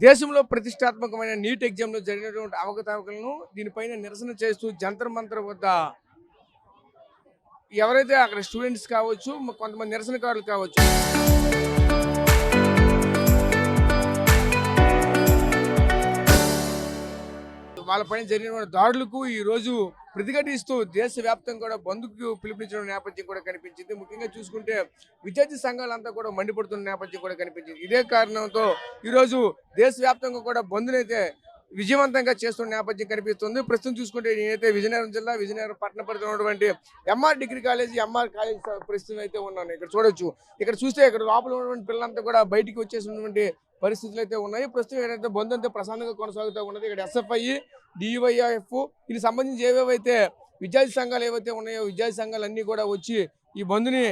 దేశంలో ప్రతిష్టాత్మకమైన నీట్ ఎగ్జామ్లో జరిగినటువంటి అవకతవకలను దీనిపైన నిరసన చేస్తూ జంతర్ మంతర్ వద్ద ఎవరైతే అక్కడ స్టూడెంట్స్ కావచ్చు, కొంతమంది నిరసనకారులు కావచ్చు, వాళ్ళపైన జరిగిన దాడులకు ఈ రోజు ప్రతిఘటిస్తూ దేశవ్యాప్తంగా కూడా బంద్కు పిలుపునిచ్చిన నేపథ్యం కూడా కనిపించింది. ముఖ్యంగా చూసుకుంటే విద్యార్థి సంఘాలంతా కూడా మండిపడుతున్న నేపథ్యం కూడా కనిపించింది. ఇదే కారణంతో ఈరోజు దేశవ్యాప్తంగా కూడా బంద్నైతే విజయవంతంగా చేస్తున్న నేపథ్యం కనిపిస్తుంది. ప్రస్తుతం చూసుకుంటే నేనైతే విజయనగరం జిల్లా విజయనగరం పట్టణ పరిధిలో ఉన్నటువంటి ఎంఆర్ డిగ్రీ కాలేజ్ ప్రస్తుతం అయితే ఉన్నాను. ఇక్కడ చూడొచ్చు, ఇక్కడ చూస్తే ఇక్కడ లోపల ఉన్నటువంటి పిల్లలంతా కూడా బయటికి వచ్చేసినటువంటి పరిస్థితులు అయితే ఉన్నాయి. ప్రస్తుతం ఏదైతే బంద్ అంతా ప్రశాంతంగా కొనసాగుతూ ఉన్నది. ఇక్కడ ఎస్ఎఫ్ఐ, డివైఎఫ్ దీనికి సంబంధించి ఏవేవైతే విద్యార్థి సంఘాలు ఏవైతే ఉన్నాయో విద్యార్థి సంఘాలన్నీ కూడా వచ్చి ఈ బంద్ని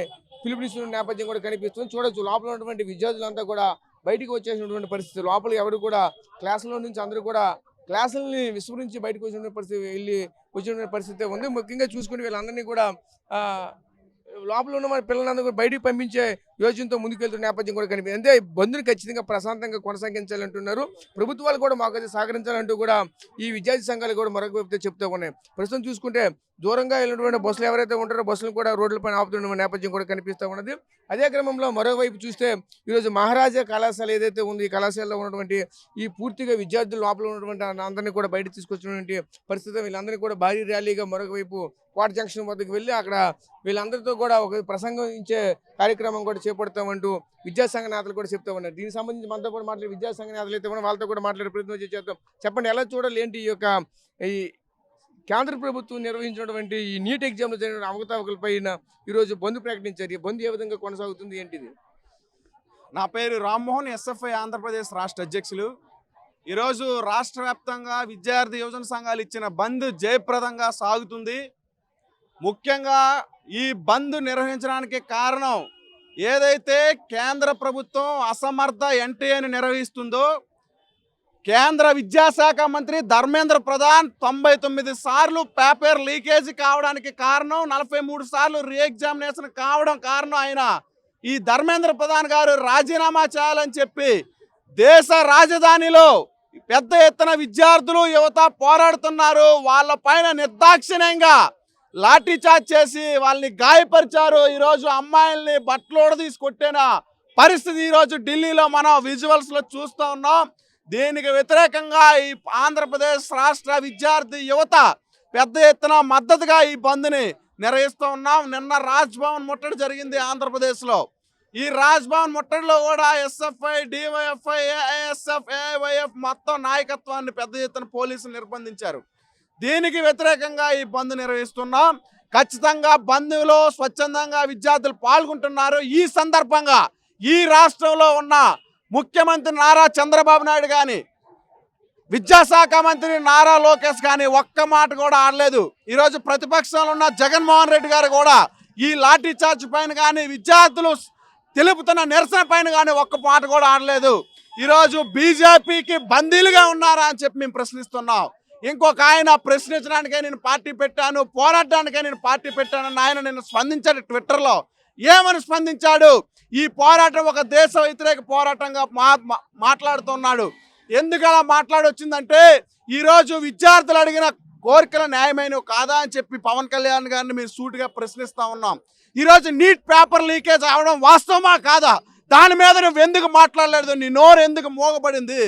పిలుపునిస్తున్న నేపథ్యం కూడా కనిపిస్తుంది. చూడొచ్చు, లోపల ఉన్నటువంటి విద్యార్థులంతా కూడా బయటికి వచ్చేసినటువంటి పరిస్థితి. లోపల ఎవరు కూడా క్లాసులో నుంచి అందరూ కూడా క్లాసులని విస్మరించి బయటకు వచ్చిన పరిస్థితి వచ్చిన పరిస్థితి ఉంది. ముఖ్యంగా చూసుకుని వీళ్ళందరినీ కూడా లోపల ఉన్న మన పిల్లలందరూ కూడా బయటికి పంపించే యోచనతో ముందుకెళ్తున్న నేపథ్యం కూడా కనిపిస్తుంది. అంటే బంద్ని ఖచ్చితంగా ప్రశాంతంగా కొనసాగించాలంటున్నారు. ప్రభుత్వాలు కూడా మాకైతే సహకరించాలంటూ కూడా ఈ విద్యార్థి సంఘాలు కూడా మరొక వైపు చెప్తూ ఉన్నాయి. ప్రస్తుతం చూసుకుంటే దూరంగా వెళ్ళినటువంటి బస్సులు ఎవరైతే ఉంటారో బస్సులు కూడా రోడ్లపైన ఆపుతున్న నేపథ్యం కూడా కనిపిస్తూ ఉన్నది. అదే క్రమంలో మరోవైపు చూస్తే ఈరోజు మహారాజా కళాశాల ఏదైతే ఉంది, ఈ కళాశాలలో ఉన్నటువంటి ఈ పూర్తిగా విద్యార్థులు లోపల ఉన్నటువంటి అందరినీ కూడా బయట తీసుకొచ్చినటువంటి పరిస్థితి. వీళ్ళందరినీ కూడా భారీ ర్యాలీగా మరొక వైపు కోట జంక్షన్ వద్దకు వెళ్ళి అక్కడ వీళ్ళందరితో కూడా ఒక ప్రసంగించే కార్యక్రమం కూడా చేపడతామంటూ విద్యాసంఘ నేతలు కూడా చెప్తా ఉన్నారు. దీనికి సంబంధించి మనతో కూడా మాట్లాడే విద్యాసంఘ నేతలు అయితే వాళ్ళతో కూడా మాట్లాడే ప్రయత్నం చేద్దాం. చెప్పండి, ఎలా చూడాలి ఏంటి ఈ యొక్క ఈ కేంద్ర ప్రభుత్వం నిర్వహించినటువంటి ఈ నీట్ ఎగ్జామ్లో జరిగిన అవకతవకలపైన ఈరోజు బంద్ ప్రకటించారు. ఈ బంద్ ఏ విధంగా కొనసాగుతుంది ఏంటిది? నా పేరు రామ్మోహన్, ఎస్ఎఫ్ఐ ఆంధ్రప్రదేశ్ రాష్ట్ర అధ్యక్షులు. ఈరోజు రాష్ట్ర వ్యాప్తంగా విద్యార్థి యువజన సంఘాలు ఇచ్చిన బంద్ జయప్రదంగా సాగుతుంది. ముఖ్యంగా ఈ బంద్ నిర్వహించడానికి కారణం ఏదైతే కేంద్ర ప్రభుత్వం అసమర్థ ఎన్టీఏని నిర్వహిస్తుందో, కేంద్ర విద్యాశాఖ మంత్రి ధర్మేంద్ర ప్రధాన్ 99 సార్లు పేపర్ లీకేజీ కావడానికి కారణం, 43 సార్లు రీ ఎగ్జామినేషన్ కావడం కారణం ఆయన ఈ ధర్మేంద్ర ప్రధాన్ గారు రాజీనామా చేయాలని చెప్పి దేశ రాజధానిలో పెద్ద ఎత్తున విద్యార్థులు యువత పోరాడుతున్నారు. వాళ్ళ పైన నిర్దాక్షిణ్యంగా లాఠీ చార్జ్ చేసి వాళ్ళని గాయపరిచారు. ఈరోజు అమ్మాయిల్ని బట్టలోడ తీసుకొట్టిన పరిస్థితి ఈరోజు ఢిల్లీలో మనం విజువల్స్లో చూస్తూ ఉన్నాం. దీనికి వ్యతిరేకంగా ఈ ఆంధ్రప్రదేశ్ రాష్ట్ర విద్యార్థి యువత పెద్ద ఎత్తున మద్దతుగా ఈ బంద్ని నిర్వహిస్తూ ఉన్నాం. నిన్న రాజ్భవన్ ముట్టడి జరిగింది ఆంధ్రప్రదేశ్లో. ఈ రాజ్భవన్ ముట్టడిలో కూడా ఎస్ఎఫ్ఐ, డివైఎఫ్ఐ, ఏఎస్ఎఫ్, ఏవైఎఫ్ మొత్తం నాయకత్వాన్ని పెద్ద ఎత్తున పోలీసులు నిర్బంధించారు. దీనికి వ్యతిరేకంగా ఈ బంద్ నిర్వహిస్తున్నాం. ఖచ్చితంగా బంద్లో స్వచ్ఛందంగా విద్యార్థులు పాల్గొంటున్నారు. ఈ సందర్భంగా ఈ రాష్ట్రంలో ఉన్న ముఖ్యమంత్రి నారా చంద్రబాబు నాయుడు కానీ, విద్యాశాఖ మంత్రి నారా లోకేష్ కానీ ఒక్క మాట కూడా ఆడలేదు. ఈరోజు ప్రతిపక్షంలో ఉన్న జగన్మోహన్ రెడ్డి గారు కూడా ఈ లాఠీ చార్జ్ పైన కానీ, విద్యార్థులు తెలుపుతున్న నిరసన పైన కానీ ఒక్క మాట కూడా ఆడలేదు. ఈరోజు బీజేపీకి బందీలుగా ఉన్నారా అని చెప్పి మేము ప్రశ్నిస్తున్నాం. ఇంకొక ఆయన ప్రశ్నించడానికే నేను పార్టీ పెట్టాను, పోరాటానికే నేను పార్టీ పెట్టానని ఆయన నిన్ను స్పందించాడు ట్విట్టర్లో. ఏమని స్పందించాడు? ఈ పోరాటం ఒక దేశ వ్యతిరేక పోరాటంగా మాట్లాడుతున్నాడు. ఎందుకు అలా మాట్లాడొచ్చిందంటే, ఈరోజు విద్యార్థులు అడిగిన కోరికల న్యాయమైనవి కాదా అని చెప్పి పవన్ కళ్యాణ్ గారిని మీరు సూటిగా ప్రశ్నిస్తూ ఉన్నాం. ఈరోజు నీట్ పేపర్ లీకేజ్ అవడం వాస్తవమా కాదా? దాని మీద నువ్వు ఎందుకు మాట్లాడలేదు? నీ నోరు ఎందుకు మోగబడింది?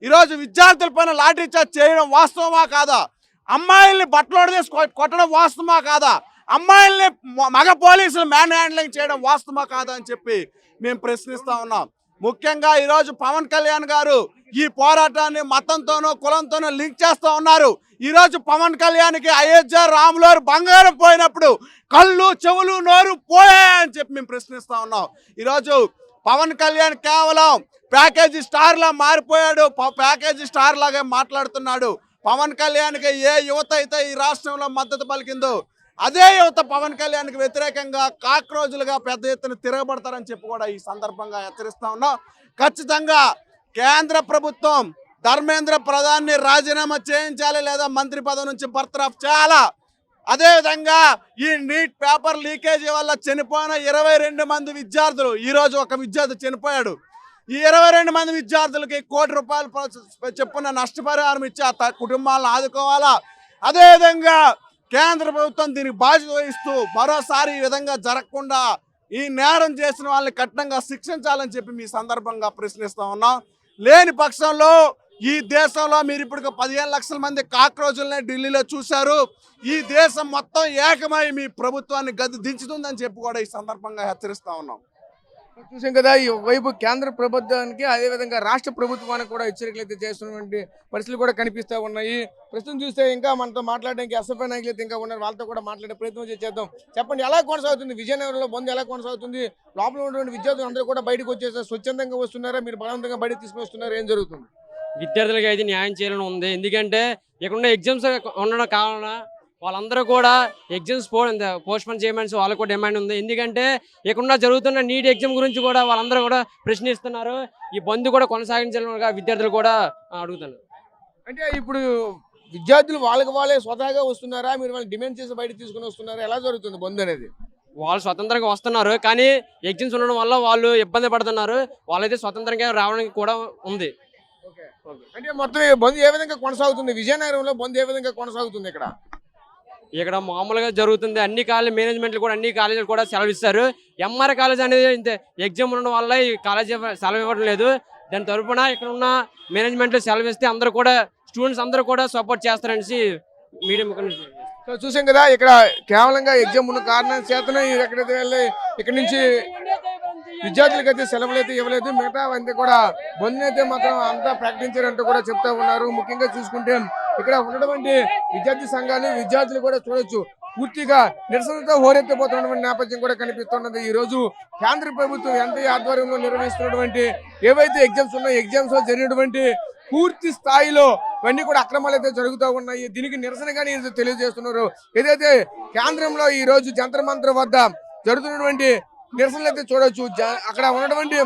ఈరోజు విద్యార్థుల పైన లాఠీ చార్జ్ చేయడం వాస్తవమా కాదా? అమ్మాయిల్ని బట్టలోడ తీసి కొట్టడం వాస్తవమా కాదా? అమ్మాయిల్ని మగ పోలీసులు మ్యాన్ హ్యాండ్లింగ్ చేయడం వాస్తవమా కాదా అని చెప్పి మేము ప్రశ్నిస్తూ ఉన్నాం. ముఖ్యంగా ఈరోజు పవన్ కళ్యాణ్ గారు ఈ పోరాటాన్ని మతంతోనో కులంతోనో లింక్ చేస్తూ ఉన్నారు. ఈరోజు పవన్ కళ్యాణ్కి అయోధ్య రాములారు బంగారం పోయినప్పుడు కళ్ళు చెవులు నోరు పోయాయని చెప్పి మేము ప్రశ్నిస్తూ ఉన్నాం. ఈరోజు పవన్ కళ్యాణ్ కేవలం ప్యాకేజీ స్టార్లా మారిపోయాడు, ప్యాకేజీ స్టార్ లాగా మాట్లాడుతున్నాడు. పవన్ కళ్యాణ్కి ఏ యువత అయితే ఈ రాష్ట్రంలో మద్దతు పలికిందో అదే యువత పవన్ కళ్యాణ్కి వ్యతిరేకంగా కాక్రోజులుగా పెద్ద ఎత్తున తిరగబడతారని చెప్పి కూడా ఈ సందర్భంగా హెచ్చరిస్తా ఉన్నాం. ఖచ్చితంగా కేంద్ర ప్రభుత్వం ధర్మేంద్ర ప్రధాన్ని రాజీనామా చేయించాలి, లేదా మంత్రి పదవి నుంచి బర్తరఫ్ చేయాలా. అదేవిధంగా ఈ నీట్ పేపర్ లీకేజీ వల్ల చనిపోయిన 22 మంది విద్యార్థులు, ఈరోజు ఒక విద్యార్థి చనిపోయాడు. ఈ 22 మంది విద్యార్థులకి ₹1 కోటి చెప్పున నష్టపరిహారం ఇచ్చి ఆ కుటుంబాలను ఆదుకోవాలా. అదేవిధంగా కేంద్ర ప్రభుత్వం దీనికి బాధ్యత వహిస్తూ మరోసారి ఈ విధంగా జరగకుండా ఈ నేరం చేసిన వాళ్ళని కఠినంగా శిక్షించాలని చెప్పి మీ సందర్భంగా ప్రశ్నిస్తూ ఉన్నాం. లేని పక్షంలో ఈ దేశంలో మీరు ఇప్పుడు 15 లక్షల మంది కాక్రోజులనే ఢిల్లీలో చూశారు. ఈ దేశం మొత్తం ఏకమై మీ ప్రభుత్వాన్ని గద్దె దించుతుందని చెప్పి కూడా ఈ సందర్భంగా హెచ్చరిస్తూ ఉన్నాం. చూసాం కదా, ఈ వైపు కేంద్ర ప్రభుత్వానికి అదేవిధంగా రాష్ట్ర ప్రభుత్వానికి కూడా హెచ్చరికలు అయితే చేస్తున్నటువంటి పరిస్థితులు కూడా కనిపిస్తూ ఉన్నాయి. ప్రస్తుతం చూస్తే ఇంకా మనతో మాట్లాడడానికి ఎస్ఎఫ్ఐ నాయకులు అయితే ఇంకా ఉన్నారు, వాళ్ళతో కూడా మాట్లాడే ప్రయత్నం చేద్దాం. చెప్పండి, ఎలా కొనసాగుతుంది విజయనగరంలో బంద్, ఎలా కొనసాగుతుంది? లోపల ఉన్నటువంటి విద్యార్థులు అందరూ కూడా బయటకు వచ్చేసారు, స్వచ్ఛందంగా వస్తున్నారా, మీరు బలవంతంగా బయటకు తీసుకుని వస్తున్నారా, ఏం జరుగుతుంది? విద్యార్థులకు అయితే న్యాయం చేయాలని ఉంది. ఎందుకంటే ఇక్కడ ఎగ్జామ్స్ ఉండడం కావాలన్నా వాళ్ళందరూ కూడా ఎగ్జామ్స్ పోస్ట్పోన్ చేయమని వాళ్ళకు కూడా డిమాండ్ ఉంది. ఎందుకంటే ఇక్కడ జరుగుతున్న నీట్ ఎగ్జామ్ గురించి కూడా వాళ్ళందరూ కూడా ప్రశ్నిస్తున్నారు. ఈ బంద్ కూడా కొనసాగించాలని విద్యార్థులు కూడా అడుగుతున్నారు. అంటే ఇప్పుడు విద్యార్థులు వాళ్ళే స్వతహాగా వస్తున్నారా, మీరు వాళ్ళు డిమాండ్ చేసి బయట తీసుకుని వస్తున్నారా, ఎలా జరుగుతుంది బంద్ అనేది? వాళ్ళు స్వతంత్రంగా వస్తున్నారు, కానీ ఎగ్జామ్స్ ఉండడం వల్ల వాళ్ళు ఇబ్బంది పడుతున్నారు. వాళ్ళైతే స్వతంత్రంగా రావడానికి కూడా ఉంది. అంటే మొత్తం ఈ బంద్ ఏ విధంగా కొనసాగుతుంది? విజయనగరంలో బంద్ ఏ విధంగా కొనసాగుతుంది? ఇక్కడ మామూలుగా జరుగుతుంది. అన్ని కాలేజ్ మేనేజ్మెంట్లు కూడా అన్ని కాలేజీలు కూడా సెలవు ఇస్తారు. ఎంఆర్ కాలేజ్ అనేది ఇంత ఎగ్జామ్ ఉండడం వల్ల ఈ కాలేజ్ సెలవు ఇవ్వడం లేదు. దాని తరఫున ఇక్కడ ఉన్న మేనేజ్మెంట్లు సెలవు ఇస్తే అందరూ కూడా స్టూడెంట్స్ అందరూ కూడా సపోర్ట్ చేస్తారనేసి మీడియం. సో చూసాం కదా, ఇక్కడ కేవలంగా ఎగ్జామ్ ఉన్న కారణం చేతనే ఎక్కడైతే వెళ్ళి ఇక్కడ నుంచి విద్యార్థులకు అయితే సెలవులు అయితే ఇవ్వలేదు. మిగతా అంతా కూడా బంద్ అయితే మాత్రం అంతా ప్రకటించారంటూ కూడా చెప్తా ఉన్నారు. ముఖ్యంగా చూసుకుంటే ఇక్కడ ఉన్నటువంటి విద్యార్థి సంఘాలు, విద్యార్థులు కూడా చూడొచ్చు, పూర్తిగా నిరసనతో హోరెత్తిపోతున్నటువంటి నేపథ్యం కూడా కనిపిస్తున్నది. ఈ రోజు కేంద్ర ప్రభుత్వం ఎన్టీఏ ఆధ్వర్యంలో నిర్వహిస్తున్నటువంటి ఏవైతే ఎగ్జామ్స్ ఉన్నాయో ఎగ్జామ్స్ లో జరిగినటువంటి పూర్తి స్థాయిలో ఇవన్నీ కూడా అక్రమాలు అయితే జరుగుతూ ఉన్నాయి. దీనికి నిరసనగానే తెలియజేస్తున్నారు. ఏదైతే కేంద్రంలో ఈ రోజు జంతర్ మంతర్ వద్ద జరుగుతున్నటువంటి నిరసనలు అయితే చూడొచ్చు. అక్కడ ఉన్నటువంటి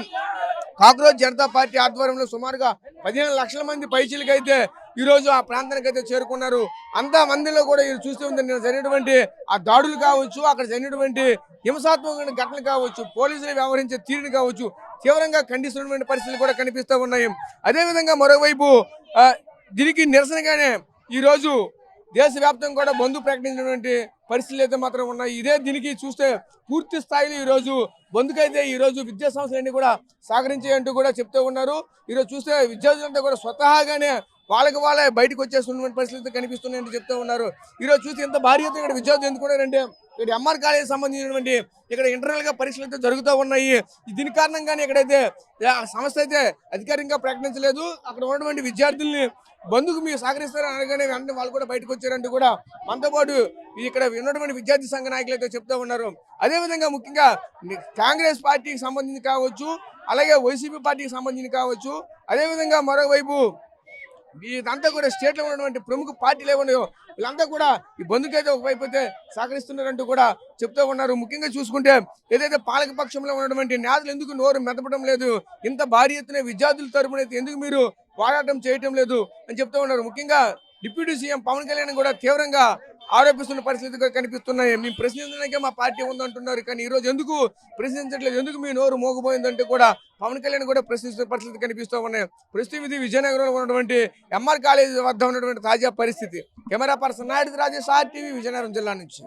కాక్రోచ్ జనతా పార్టీ ఆధ్వర్యంలో సుమారుగా 15 లక్షల మంది పైచీలకి అయితే ఈ రోజు ఆ ప్రాంతానికి అయితే చేరుకున్నారు. అంత మందిలో కూడా చూస్తూ ఉంది జరిగినటువంటి ఆ దాడులు కావచ్చు, అక్కడ జరిగినటువంటి హింసాత్మక ఘటనలు కావచ్చు, పోలీసులు వ్యవహరించే తీరుని కావచ్చు, తీవ్రంగా ఖండిస్తున్నటువంటి పరిస్థితులు కూడా కనిపిస్తూ ఉన్నాయి. అదేవిధంగా మరోవైపు దీనికి నిరసనగానే ఈ రోజు దేశవ్యాప్తంగా కూడా బంద్ ప్రకటించినటువంటి పరిస్థితులు అయితే మాత్రం ఉన్నాయి. ఇదే దీనికి చూస్తే పూర్తి స్థాయిలో ఈ రోజు బంద్కైతే ఈ రోజు విద్యా సంస్థలన్నీ కూడా సహకరించాయంటూ కూడా చెప్తూ ఉన్నారు. ఈరోజు చూస్తే విద్యార్థులంతా కూడా స్వతహాగానే వాళ్ళే బయటకు వచ్చేస్తున్నటువంటి పరిస్థితులు కనిపిస్తున్నాయని చెప్తూ ఉన్నారు. ఈరోజు చూసి ఎంత భారీ ఎత్తున ఇక్కడ విద్యార్థులు ఎందుకున్నారంటే ఇక్కడ ఎంఆర్ కాలేజ్ సంబంధించినటువంటి ఇక్కడ ఇంటర్నల్ గా పరీక్షలు అయితే జరుగుతూ ఉన్నాయి. దీని కారణంగానే ఇక్కడైతే సంస్థ అయితే అధికారికంగా ప్రకటించలేదు. అక్కడ ఉన్నటువంటి విద్యార్థుల్ని బంధుకు మీరు సహకరిస్తారని అనగానే వెంటనే వాళ్ళు కూడా బయటకు వచ్చారంటూ కూడా మనతో పాటు ఇక్కడ ఉన్నటువంటి విద్యార్థి సంఘ నాయకులు అయితే చెప్తా ఉన్నారు. అదేవిధంగా ముఖ్యంగా కాంగ్రెస్ పార్టీకి సంబంధించి కావచ్చు, అలాగే వైసీపీ పార్టీకి సంబంధించి కావచ్చు, అదేవిధంగా మరోవైపు ఇదంతా కూడా స్టేట్లో ఉన్నటువంటి ప్రముఖ పార్టీలు ఏమన్నాయో వీళ్ళంతా కూడా ఈ బంధుకైతే ఒకవైపు అయితే సహకరిస్తున్నారంటూ కూడా చెప్తూ ఉన్నారు. ముఖ్యంగా చూసుకుంటే ఏదైతే పాలక పక్షంలో ఉన్నటువంటి నేతలు ఎందుకు నోరు మెదపడం లేదు, ఇంత భారీ ఎత్తున విద్యార్థుల తరపున అయితే ఎందుకు మీరు పోరాటం చేయటం లేదు అని చెప్తూ ఉన్నారు. ముఖ్యంగా డిప్యూటీ సీఎం పవన్ కళ్యాణ్ కూడా తీవ్రంగా ఆరోపిస్తున్న పరిస్థితులు కనిపిస్తున్నాయి. మేము ప్రశ్నించడానికే మా పార్టీ ఉందంటున్నారు, కానీ ఈ రోజు ఎందుకు ప్రశ్నించట్లేదు, ఎందుకు మీ నోరు మోగిపోయిందంటే కూడా పవన్ కళ్యాణ్ కూడా ప్రశ్నిస్తున్న పరిస్థితి కనిపిస్తూ ఉన్నాయి. ప్రస్తుతం ఇది విజయనగరంలో ఉన్నటువంటి ఎంఆర్ కాలేజ్ వద్ద ఉన్నటువంటి తాజా పరిస్థితి. Camera person Naidu Rajesh, RTV, Vizianagaram జిల్లా నుంచి.